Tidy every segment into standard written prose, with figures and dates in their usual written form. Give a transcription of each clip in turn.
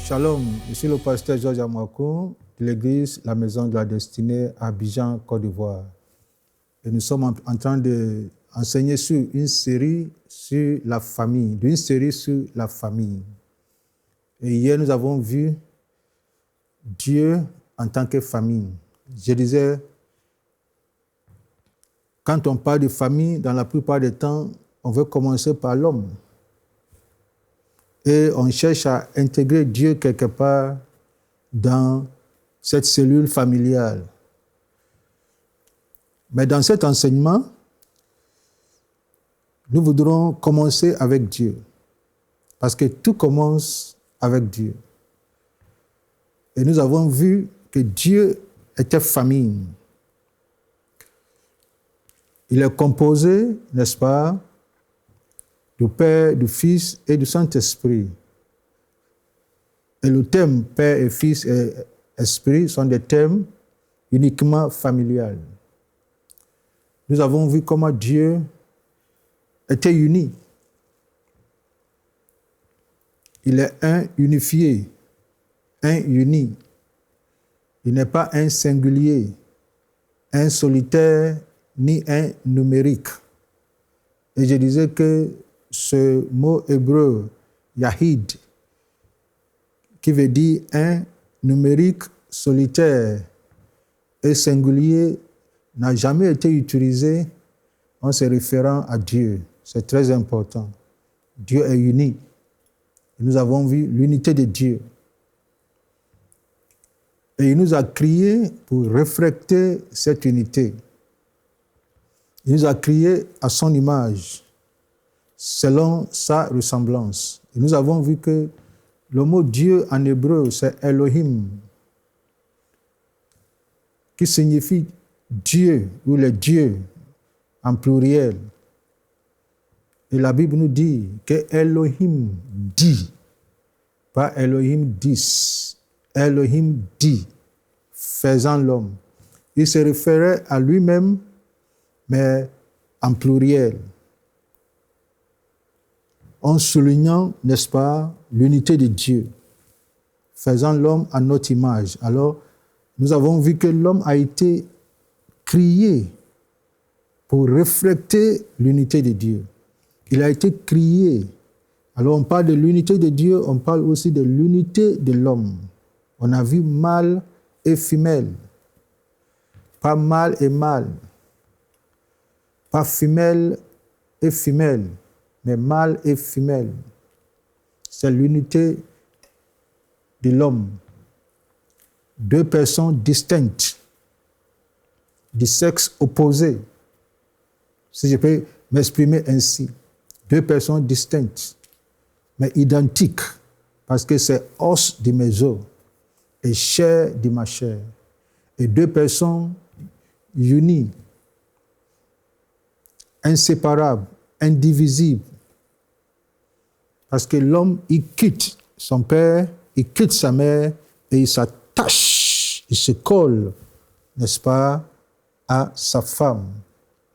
Shalom, je suis le pasteur Georges Amouakou de l'église La Maison de la Destinée à Abidjan, Côte d'Ivoire. Et nous sommes en train d'enseigner sur une série sur la famille, Et hier, nous avons vu Dieu en tant que famille. Je disais, quand on parle de famille, dans la plupart des temps, on veut commencer par l'homme. Et on cherche à intégrer Dieu quelque part dans cette cellule familiale. Mais dans cet enseignement, nous voudrons commencer avec Dieu. Parce que tout commence avec Dieu. Et nous avons vu que Dieu était famille. Il est composé, n'est-ce pas, du Père, du Fils et du Saint-Esprit. Et le thème Père et Fils et Esprit sont des thèmes uniquement familiales. Nous avons vu comment Dieu était uni. Il est un unifié, un uni. Il n'est pas un singulier, un solitaire, ni un numérique. Et je disais que ce mot hébreu, Yahid, qui veut dire un numérique solitaire et singulier, n'a jamais été utilisé en se référant à Dieu. C'est très important. Dieu est uni. Et nous avons vu l'unité de Dieu. Et il nous a créés pour refléter cette unité. Il nous a créés à son image, selon sa ressemblance. Et nous avons vu que le mot Dieu en hébreu, c'est Elohim, qui signifie Dieu ou le Dieu en pluriel. Et la Bible nous dit que Elohim dit, pas Elohim dit, Elohim dit, faisant l'homme. Il se référait à lui-même, mais en pluriel, en soulignant, n'est-ce pas, l'unité de Dieu, faisant l'homme à notre image. Alors, nous avons vu que l'homme a été créé pour refléter l'unité de Dieu. Il a été créé. Alors, on parle de l'unité de Dieu, on parle aussi de l'unité de l'homme. On a vu mâle et femelle, pas mâle et mâle, pas femelle et femelle, mais mâle et femelle. C'est l'unité de l'homme. Deux personnes distinctes, du sexe opposé, si je peux m'exprimer ainsi. Deux personnes distinctes, mais identiques, parce que c'est os de mes os et chair de ma chair. Et deux personnes unies, inséparables, indivisibles. Parce que l'homme, il quitte son père, il quitte sa mère et il s'attache, il se colle, n'est-ce pas, à sa femme.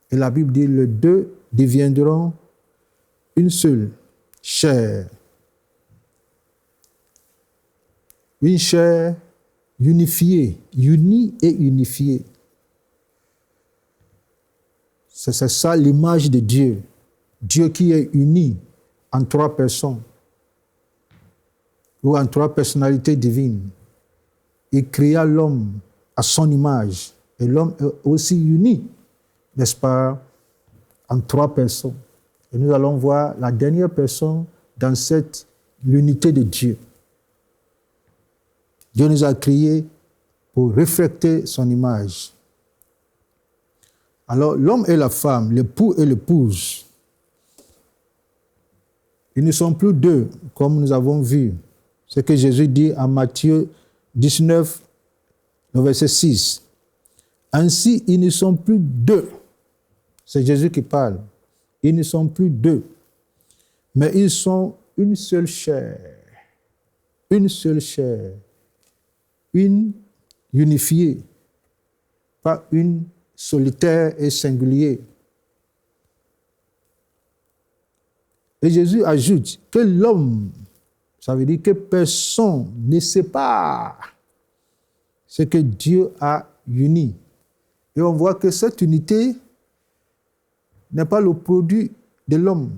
Et la Bible dit, les deux deviendront une seule chair. Une chair unifiée, unie et unifiée. C'est ça l'image de Dieu. Dieu qui est uni en trois personnes ou en trois personnalités divines. Il créa l'homme à son image. Et l'homme est aussi uni, n'est-ce pas, en trois personnes. Et nous allons voir la dernière personne dans cette l'unité de Dieu. Dieu nous a créés pour refléter son image. Alors, l'homme et la femme, l'époux et l'épouse, ils ne sont plus deux, comme nous avons vu. Ce que Jésus dit en Matthieu 19, le verset 6. Ainsi, ils ne sont plus deux. C'est Jésus qui parle. Ils ne sont plus deux, mais ils sont une seule chair. Une seule chair. Une unifiée, pas une solitaire et singulier. Et Jésus ajoute que l'homme Ça veut dire que personne ne sépare ce que Dieu a uni. Et on voit que cette unité n'est pas le produit de l'homme.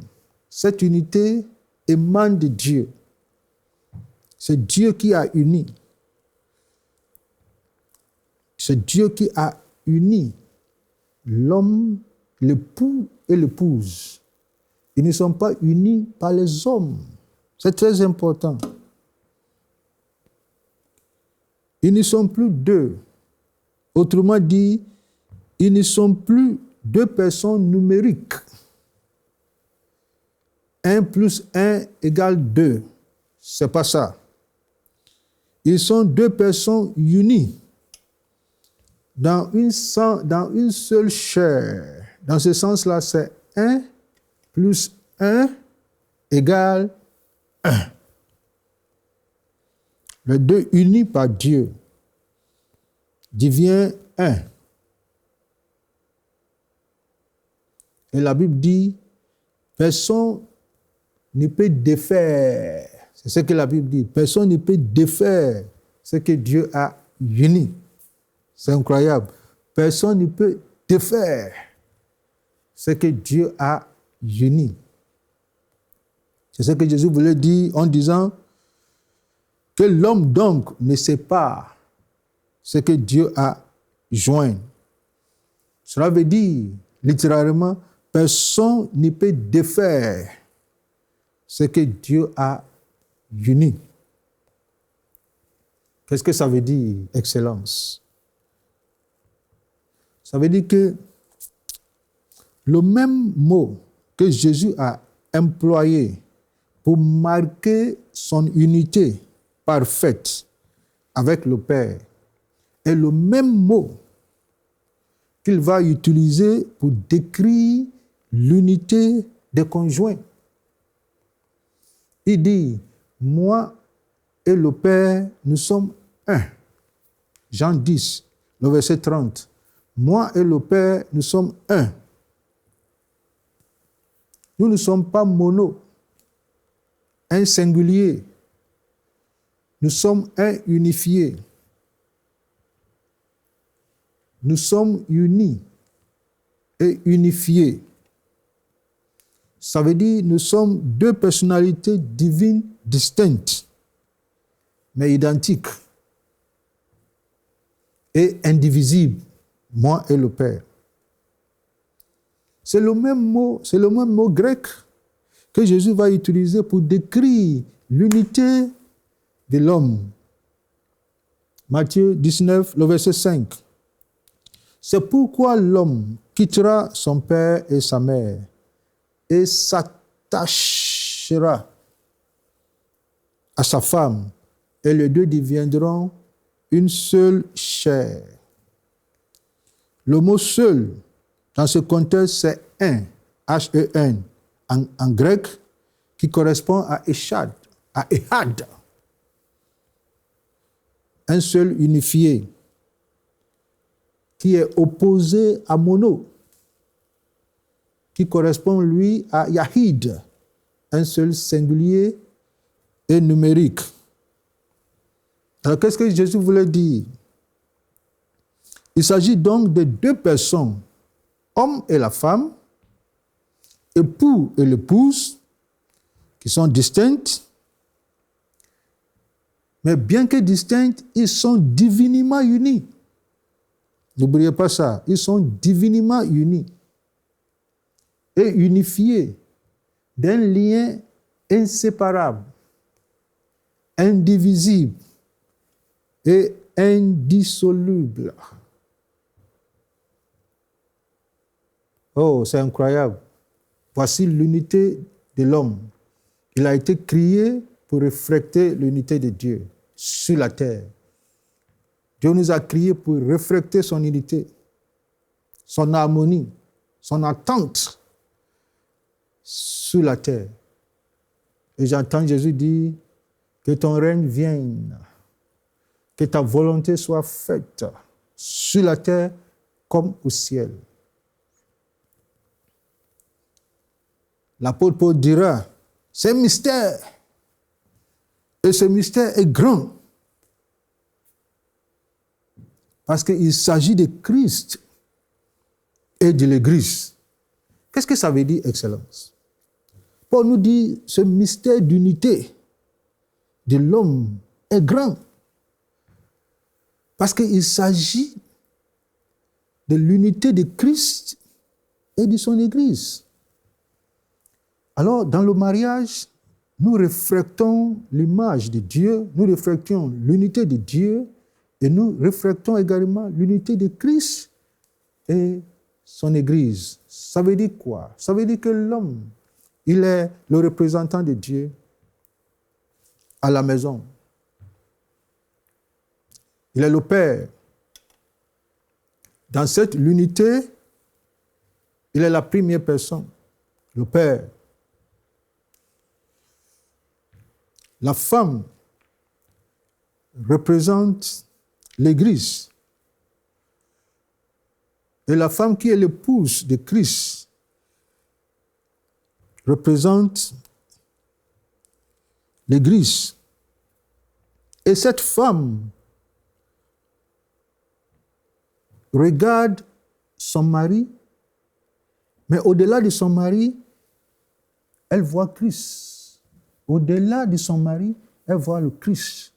Cette unité émane de Dieu. C'est Dieu qui a uni. C'est Dieu qui a uni l'homme, l'époux et l'épouse. Ils ne sont pas unis par les hommes. C'est très important. Ils ne sont plus deux. Autrement dit, ils ne sont plus deux personnes numériques. 1 plus 1 égale 2. C'est pas ça. Ils sont deux personnes unies dans une seule chair. Dans ce sens-là, c'est 1 plus 1 égale 1. Les deux unis par Dieu deviennent 1. Et la Bible dit, personne ne peut défaire. C'est ce que la Bible dit. Personne ne peut défaire ce que Dieu a uni. C'est incroyable. Personne ne peut défaire ce que Dieu a uni. C'est ce que Jésus voulait dire en disant que l'homme donc ne sait pas ce que Dieu a joint. Cela veut dire, littéralement, personne ne peut défaire ce que Dieu a uni. Qu'est-ce que ça veut dire, excellence? Ça veut dire que le même mot que Jésus a employé pour marquer son unité parfaite avec le Père est le même mot qu'il va utiliser pour décrire l'unité des conjoints. Il dit, moi et le Père, nous sommes un. Jean 10, le verset 30. Moi et le Père, nous sommes un. Nous ne sommes pas mono, un singulier. Nous sommes un unifié. Nous sommes unis et unifiés. Ça veut dire que nous sommes deux personnalités divines distinctes, mais identiques et indivisibles, moi et le Père. C'est le même mot grec que Jésus va utiliser pour décrire l'unité de l'homme. Matthieu 19, le verset 5. C'est pourquoi l'homme quittera son père et sa mère et s'attachera à sa femme, et les deux deviendront une seule chair. Le mot seul, dans ce contexte, c'est un, H-E-N, en grec, qui correspond à Echad, à Ehad. Un seul unifié, qui est opposé à mono, qui correspond, lui, à Yahid, un seul singulier et numérique. Alors, qu'est-ce que Jésus voulait dire? Il s'agit donc de deux personnes, homme et la femme, époux et l'épouse, qui sont distinctes, mais bien que distincts, ils sont divinement unis. N'oubliez pas ça, ils sont divinement unis et unifiés d'un lien inséparable, indivisible et indissoluble. Oh, c'est incroyable. Voici l'unité de l'homme. Il a été créé pour refléter l'unité de Dieu sur la terre. Dieu nous a créés pour refléter son unité, son harmonie, son attente sur la terre. Et j'entends Jésus dire que ton règne vienne, que ta volonté soit faite sur la terre comme au ciel. L'apôtre Paul dira, c'est un mystère. Et ce mystère est grand. Parce qu'il s'agit de Christ et de l'Église. Qu'est-ce que ça veut dire, Excellence? Paul nous dit, ce mystère d'unité de l'homme est grand. Parce qu'il s'agit de l'unité de Christ et de son Église. Alors, dans le mariage, nous reflétons l'image de Dieu, nous reflétons l'unité de Dieu et nous reflétons également l'unité de Christ et son Église. Ça veut dire quoi? Ça veut dire que l'homme, il est le représentant de Dieu à la maison. Il est le Père. Dans cette unité, il est la première personne, le Père. La femme représente l'Église. Et la femme qui est l'épouse de Christ représente l'Église. Et cette femme regarde son mari, mais au-delà de son mari, elle voit Christ. Au-delà de son mari, elle voit le Christ.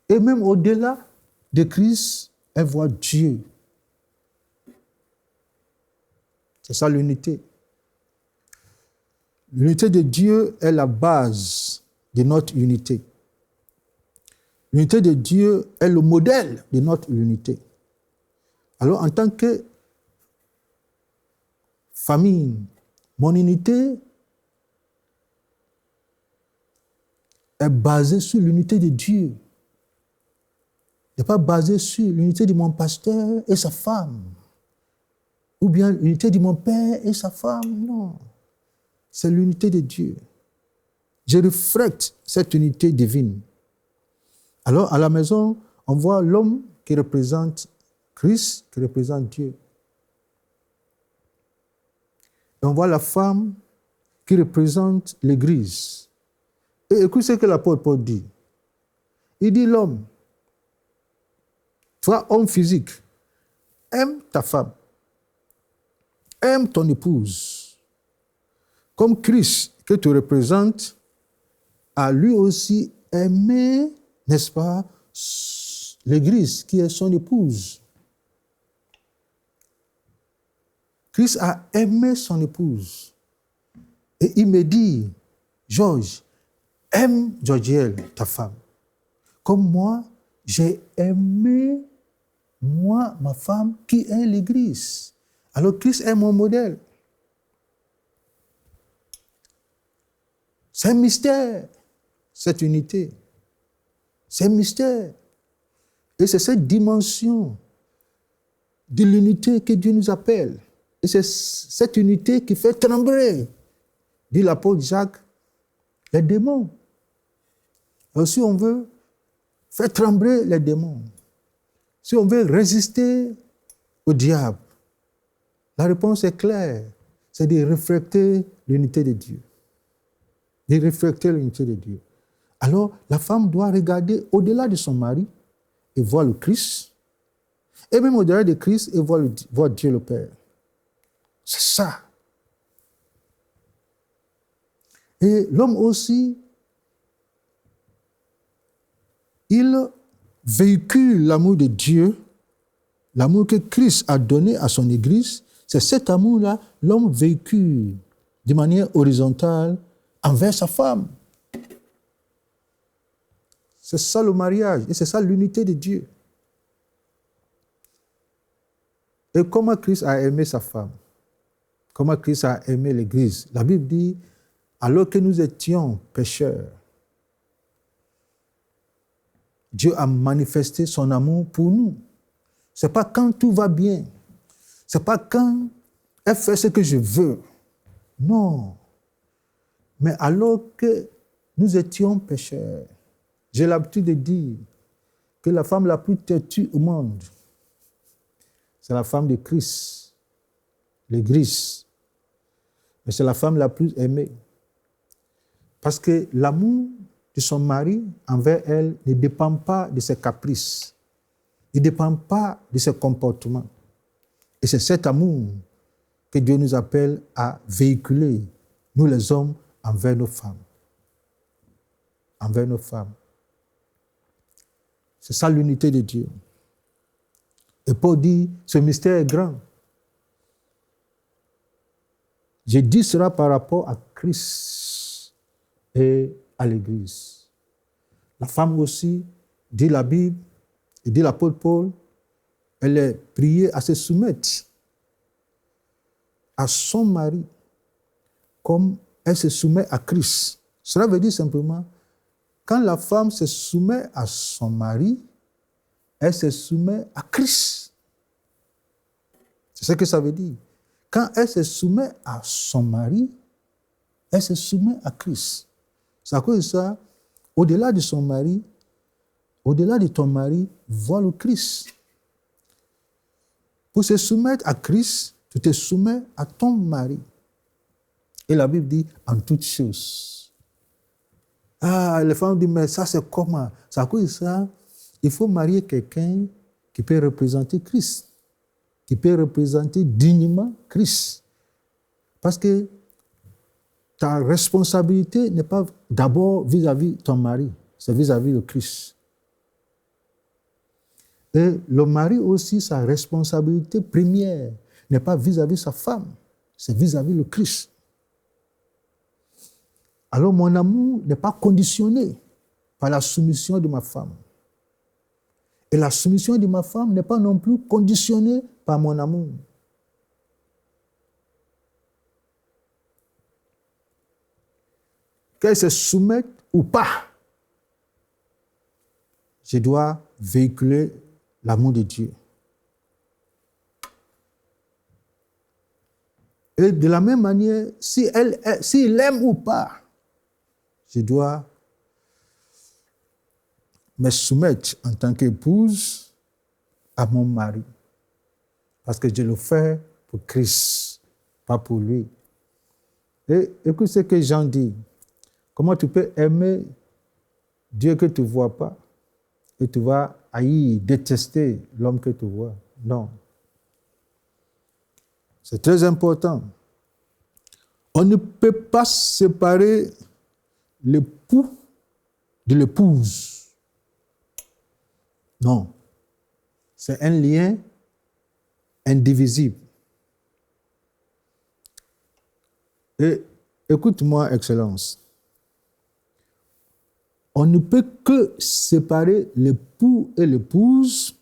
Et même au-delà de Christ, elle voit Dieu. C'est ça l'unité. L'unité de Dieu est la base de notre unité. L'unité de Dieu est le modèle de notre unité. Alors, en tant que famille, mon unité est basée sur l'unité de Dieu. Elle n'est pas basée sur l'unité de mon pasteur et sa femme. Ou bien l'unité de mon père et sa femme. Non. C'est l'unité de Dieu. Je reflète cette unité divine. Alors, à la maison, on voit l'homme qui représente Christ, qui représente Dieu. Et on voit la femme qui représente l'Église. Et écoute ce que l'apôtre Paul dit. Il dit, l'homme, toi, homme physique, aime ta femme, aime ton épouse, comme Christ que tu représentes a lui aussi aimé, n'est-ce pas, l'Église qui est son épouse. Christ a aimé son épouse. Et il me dit, Georges, aime Georgielle, ta femme, comme moi, j'ai aimé, moi, ma femme, qui est l'Église. Alors Christ est mon modèle. C'est un mystère, cette unité. C'est un mystère. Et c'est cette dimension de l'unité que Dieu nous appelle. Et c'est cette unité qui fait trembler, dit l'apôtre Jacques, les démons. Alors si on veut faire trembler les démons, si on veut résister au diable, la réponse est claire, c'est de refléter l'unité de Dieu. De refléter l'unité de Dieu. Alors, la femme doit regarder au-delà de son mari et voir le Christ, et même au-delà de Christ et voir Dieu le Père. C'est ça. Et l'homme aussi, il véhicule l'amour de Dieu, l'amour que Christ a donné à son Église. C'est cet amour-là, l'homme véhicule de manière horizontale envers sa femme. C'est ça le mariage et c'est ça l'unité de Dieu. Et comment Christ a aimé sa femme? Comment Christ a aimé l'Église? La Bible dit, alors que nous étions pécheurs, Dieu a manifesté son amour pour nous. Ce n'est pas quand tout va bien. Ce n'est pas quand elle fait ce que je veux. Non. Mais alors que nous étions pécheurs, j'ai l'habitude de dire que la femme la plus têtue au monde, c'est la femme de Christ, l'Église. Mais c'est la femme la plus aimée. Parce que l'amour de son mari envers elle ne dépend pas de ses caprices. Il ne dépend pas de ses comportements. Et c'est cet amour que Dieu nous appelle à véhiculer, nous les hommes, envers nos femmes. Envers nos femmes. C'est ça l'unité de Dieu. Et Paul dit, ce mystère est grand. Je dis cela par rapport à Christ et à l'Église. La femme aussi, dit la Bible, et dit l'apôtre Paul, elle est priée à se soumettre à son mari comme elle se soumet à Christ. Cela veut dire simplement, quand la femme se soumet à son mari, elle se soumet à Christ. C'est ce que ça veut dire. Quand elle se soumet à son mari, elle se soumet à Christ. C'est à cause de ça, au-delà de son mari, au-delà de ton mari, vois le Christ. Pour se soumettre à Christ, tu te soumets à ton mari. Et la Bible dit, en toutes choses. Ah, les femmes disent, mais ça c'est comment? C'est à cause de ça, il faut marier quelqu'un qui peut représenter Christ, qui peut représenter dignement Christ. Parce que ta responsabilité n'est pas d'abord vis-à-vis de ton mari, c'est vis-à-vis de Christ. Et le mari aussi, sa responsabilité première n'est pas vis-à-vis de sa femme, c'est vis-à-vis de Christ. Alors mon amour n'est pas conditionné par la soumission de ma femme. Et la soumission de ma femme n'est pas non plus conditionnée par mon amour. Qu'elle se soumette ou pas, je dois véhiculer l'amour de Dieu. Et de la même manière, s'il aime ou pas, je dois me soumettre en tant qu'épouse à mon mari. Parce que je le fais pour Christ, pas pour lui. Et écoute ce que Jean dit. Comment tu peux aimer Dieu que tu ne vois pas et tu vas haïr, détester l'homme que tu vois? Non. C'est très important. On ne peut pas séparer l'époux de l'épouse. Non. C'est un lien indivisible. Et écoute-moi, Excellence. On ne peut que séparer l'époux et l'épouse.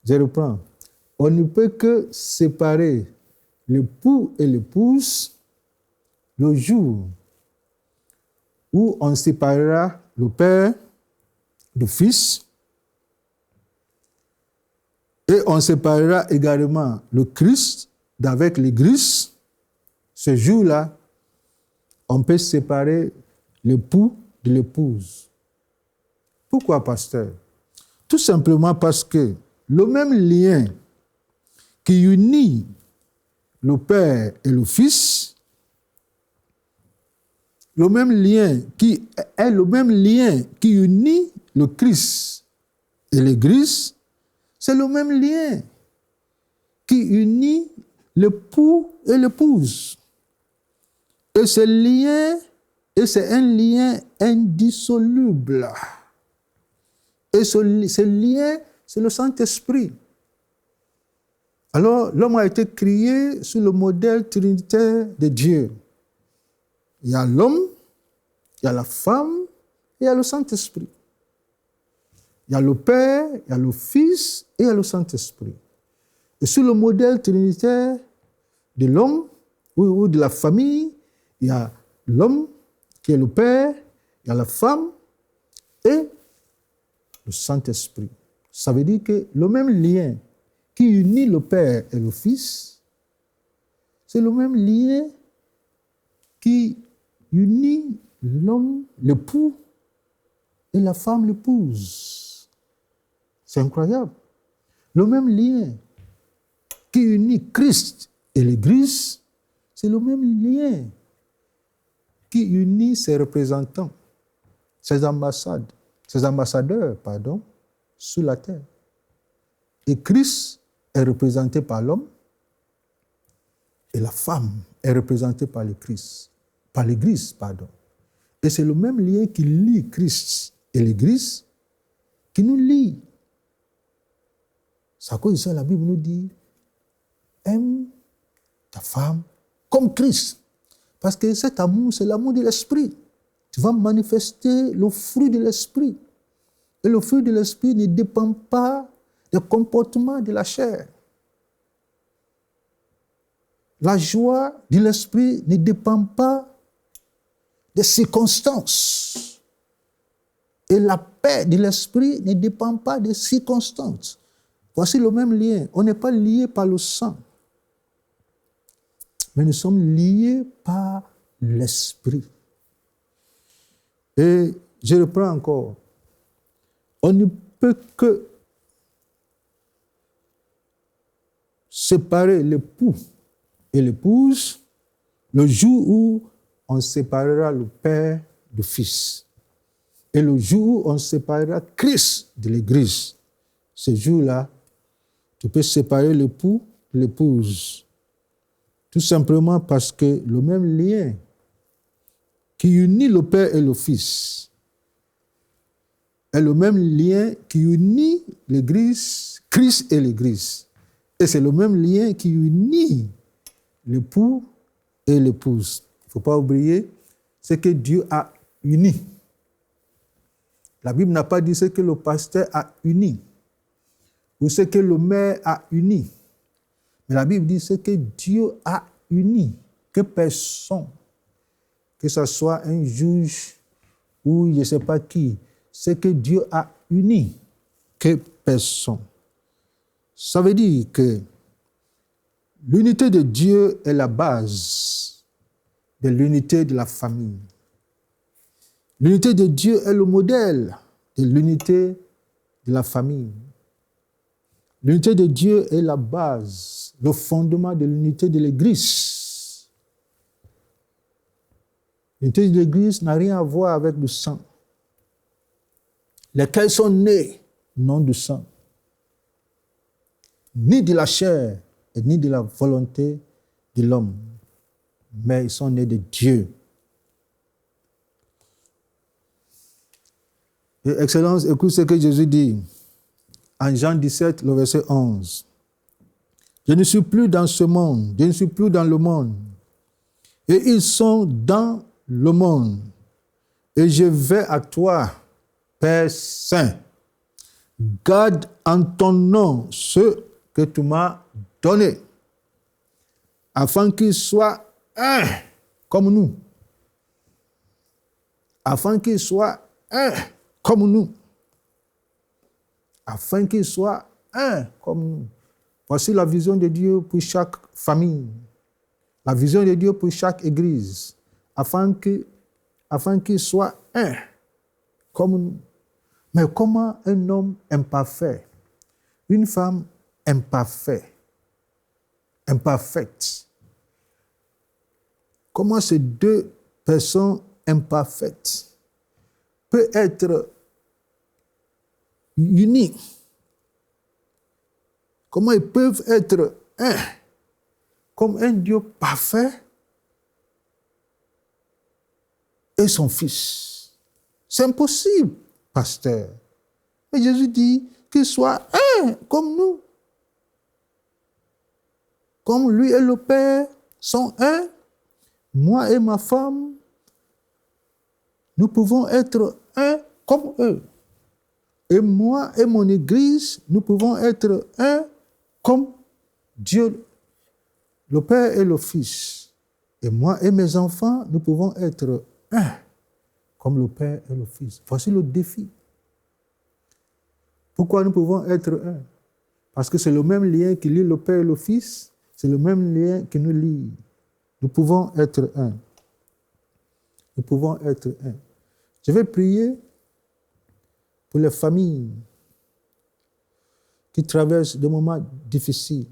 Je reprends. On ne peut que séparer l'époux et l'épouse le jour où on séparera le père du fils et on séparera également le Christ d'avec l'Église. Ce jour-là, on peut séparer l'époux de l'épouse. Pourquoi, pasteur? Tout simplement parce que le même lien qui unit le Père et le Fils, le même lien qui est le même lien qui unit le Christ et l'Église, c'est le même lien qui unit l'époux et l'épouse. Et ce lien, c'est un lien indissoluble. Et ce lien, c'est le Saint-Esprit. Alors, l'homme a été créé sous le modèle trinitaire de Dieu. Il y a l'homme, il y a la femme, et il y a le Saint-Esprit. Il y a le Père, il y a le Fils, et il y a le Saint-Esprit. Et sous le modèle trinitaire de l'homme, ou de la famille, il y a l'homme qui est le Père, il y a la femme, et le Saint-Esprit. Ça veut dire que le même lien qui unit le Père et le Fils, c'est le même lien qui unit l'homme, l'époux, et la femme, l'épouse. C'est incroyable. Le même lien qui unit Christ et l'Église, C'est le même lien qui unit ses représentants, ses ambassadeurs, sur la terre. Et Christ est représenté par l'homme et la femme est représentée par le Christ, par l'Église. Et c'est le même lien qui lie Christ et l'Église qui nous lie. C'est à cause de ça la Bible nous dit aime ta femme comme Christ. Parce que cet amour, c'est l'amour de l'esprit. Tu vas manifester le fruit de l'esprit. Et le fruit de l'esprit ne dépend pas des comportements de la chair. La joie de l'esprit ne dépend pas des circonstances. Et la paix de l'esprit ne dépend pas des circonstances. Voici le même lien. On n'est pas lié par le sang, mais nous sommes liés par l'esprit. Et je reprends encore. On ne peut que séparer l'époux et l'épouse le jour où on séparera le père du fils. Et le jour où on séparera Christ de l'Église. Ce jour-là, tu peux séparer l'époux de l'épouse. Tout simplement parce que le même lien qui unit le père et le fils est le même lien qui unit l'Église, Christ et l'Église. Et c'est le même lien qui unit l'époux et l'épouse. Il ne faut pas oublier ce que Dieu a uni. La Bible n'a pas dit ce que le pasteur a uni ou ce que le maire a uni. Mais la Bible dit ce que Dieu a uni, que personne, que ce soit un juge ou je ne sais pas qui, ce que Dieu a uni, que personne. Ça veut dire que l'unité de Dieu est la base de l'unité de la famille. L'unité de Dieu est le modèle de l'unité de la famille. L'unité de Dieu est la base, le fondement de l'unité de l'Église. L'unité de l'Église n'a rien à voir avec le sang. Lesquels sont nés non du sang, ni de la chair, et ni de la volonté de l'homme, mais ils sont nés de Dieu. Et Excellence, écoute ce que Jésus dit en Jean 17, le verset 11. Je ne suis plus dans ce monde, je ne suis plus dans le monde. Et ils sont dans le monde. Et je vais à toi, Père Saint. Garde en ton nom ceux que tu m'as donnés, afin qu'ils soient un comme nous. Afin qu'ils soient un comme nous. Afin qu'ils soient un comme nous. Voici la vision de Dieu pour chaque famille. La vision de Dieu pour chaque église. Afin qu'ils soient un comme nous. Mais comment un homme imparfait, une femme imparfaite, comment ces deux personnes imparfaites peuvent être unies? Comment ils peuvent être un, comme un Dieu parfait et son Fils? C'est impossible, pasteur. Mais Jésus dit qu'il soit un comme nous. Comme lui et le Père sont un, moi et ma femme, nous pouvons être un comme eux. Et moi et mon Église, nous pouvons être un comme Dieu, le Père et le Fils. Et moi et mes enfants, nous pouvons être un comme le Père et le Fils. Voici le défi. Pourquoi nous pouvons être un? Parce que c'est le même lien qui lie le Père et le Fils. C'est le même lien qui nous lie. Nous pouvons être un. Nous pouvons être un. Je vais prier pour les familles qui traversent des moments difficiles.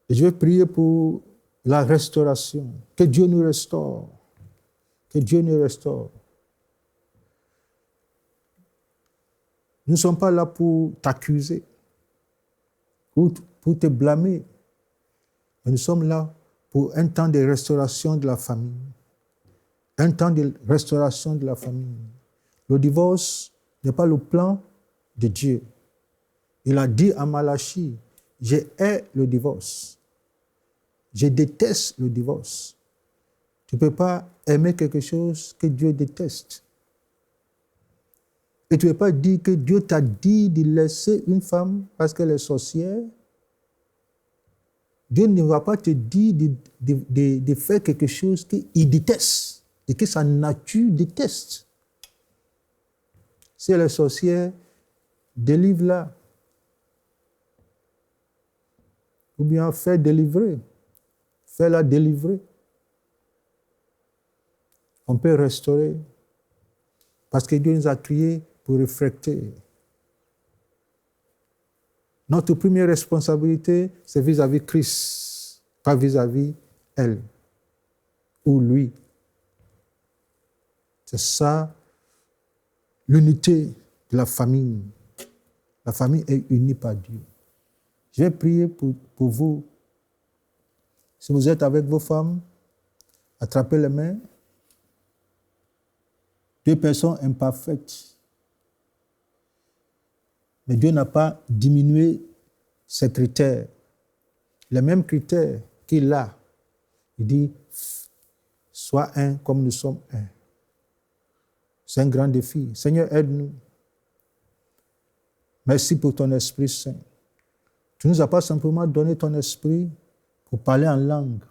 Et je vais prier pour la restauration. Que Dieu nous restaure. Que Dieu nous restaure. Nous ne sommes pas là pour t'accuser, pour te blâmer. Mais nous sommes là pour un temps de restauration de la famille. Un temps de restauration de la famille. Le divorce n'est pas le plan de Dieu. Il a dit à Malachie, je hais le divorce. Je déteste le divorce. Tu ne peux pas aimer quelque chose que Dieu déteste. Et tu ne peux pas dire que Dieu t'a dit de laisser une femme parce qu'elle est sorcière. Dieu ne va pas te dire de faire quelque chose qu'il déteste et que sa nature déteste. Si elle est sorcière, délivre-la. Ou bien fais délivrer. Fais-la délivrer. On peut restaurer. Parce que Dieu nous a créés pour réfracter. Notre première responsabilité, c'est vis-à-vis Christ, pas vis-à-vis elle ou lui. C'est ça, l'unité de la famille. La famille est unie par Dieu. Je vais prier pour vous. Si vous êtes avec vos femmes, attrapez les mains. Deux personnes imparfaites. Mais Dieu n'a pas diminué ses critères. Les mêmes critères qu'il a. Il dit, sois un comme nous sommes un. C'est un grand défi. Seigneur, aide-nous. Merci pour ton Esprit Saint. Tu ne nous as pas simplement donné ton esprit pour parler en langue,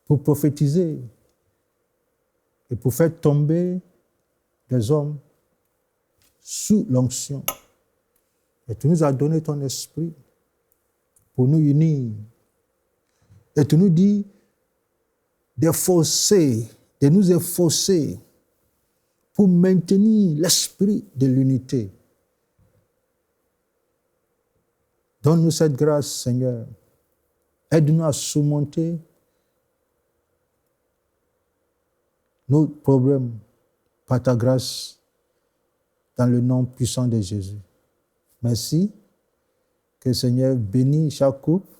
pour prophétiser et pour faire tomber des hommes sous l'onction. Et tu nous as donné ton esprit pour nous unir. Et tu nous dis de nous efforcer pour maintenir l'esprit de l'unité. Donne-nous cette grâce, Seigneur. Aide-nous à surmonter nos problèmes par ta grâce dans le nom puissant de Jésus. Merci. Que le Seigneur bénisse chaque couple.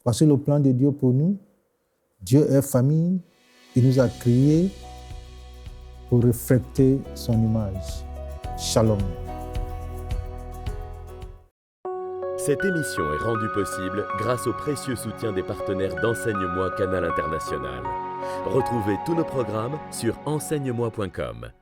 Voici le plan de Dieu pour nous. Dieu est famille. Il nous a créés pour refléter son image. Shalom. Cette émission est rendue possible grâce au précieux soutien des partenaires d'Enseigne-moi Canal International. Retrouvez tous nos programmes sur enseigne-moi.com.